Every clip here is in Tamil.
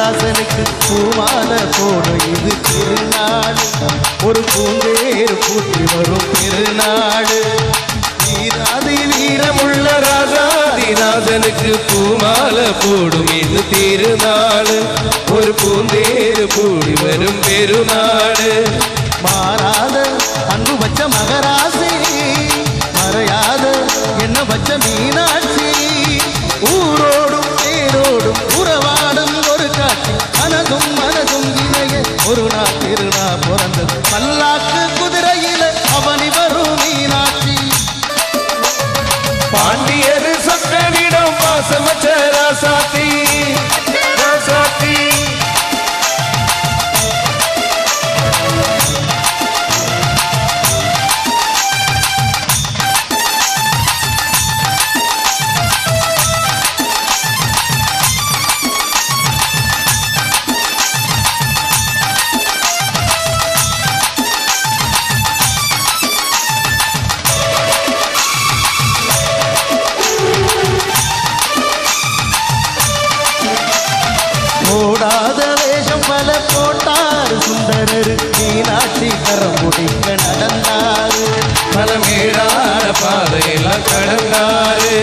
மகராசனுக்கு பூமாலை போடும் இது திருநாடு. ஒரு பூந்தேர் பூட்டி வரும் திருநாடு. வீராதி வீரமுள்ள ராஜாதிராஜனுக்கு பூமாலை போடும் இது திருநாடு. ஒரு பூந்தேர் பூடி வரும் பெருநாடு. மாறாத அன்பு வச்ச மகராசி, மறையாத என்ன வச்ச மீனாட்சி. ஊரோடும் பேரோடும் உறவாடும் ஒரு காட்சி. மனதும் மனதும் இணைய ஒரு நாள் திருநா பிறந்தது. பல்லாக்கு குதிரையில அவனி வரும் மீனாட்சி. பாண்டியர் சொற்களிடம் பாசமற்ற ராசாத்தி ராசாத்தி. போடாத வேஷம் பல போட்டார் சுந்தரர். மீனாட்சி கரம் முடிக்க நடந்தாரு. பலமேடான பாதையெல்லாம் கடந்தாரு.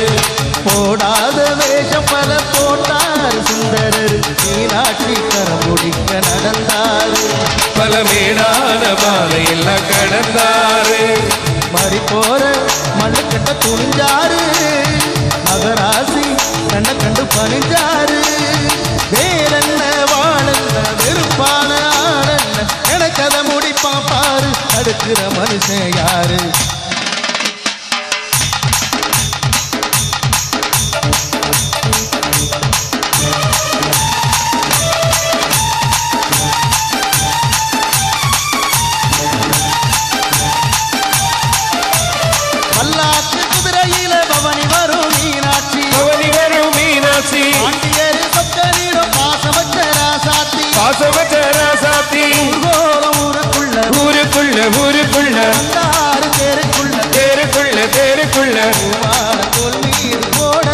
போடாத வேஷம் பல போட்டார் சுந்தரர். மீனாட்சி கரம் முடிக்க நடந்தாரு. பலமேடான பாதையெல்லாம் கடந்தாரு. மறி போற மண்ணு கட்ட துணிஞ்சாரு. மகராசி கண்ண கண்டு பணிஞ்சாரு. வேலென்ன வாழல்ல வெறுப்பான ஆளல்ல எனக்கத முடிப்பா பாரு. அடுக்கிற மனுஷன் யாரு? பல்லாக்கு குதிரையில பவனி வரும் மீனாட்சி. பவனி வரும் மீனாட்சி. பாண்டியர் சொற்களிடம் பாசமற்ற ராசாத்தி பாசமற்ற ராசாத்தி. ஊருக்குள்ள ஊருக்குள்ள ஊருக்குள்ள தேருக்குள்ள தேருக்குள்ள தேருக்குள்ள தோல் மீது போட.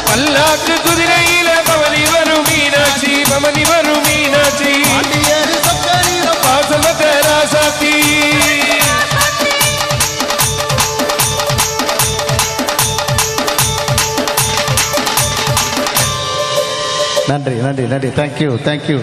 பல்லாக்கு குதிரையில பவனி வரும் மீனாட்சி. பவனி வரும் மீனாட்சி. பாண்டியர் சொற்களிடம் பாசமற்ற ராசாத்தி. நன்றி நன்றி நன்றி. Thank you thank you.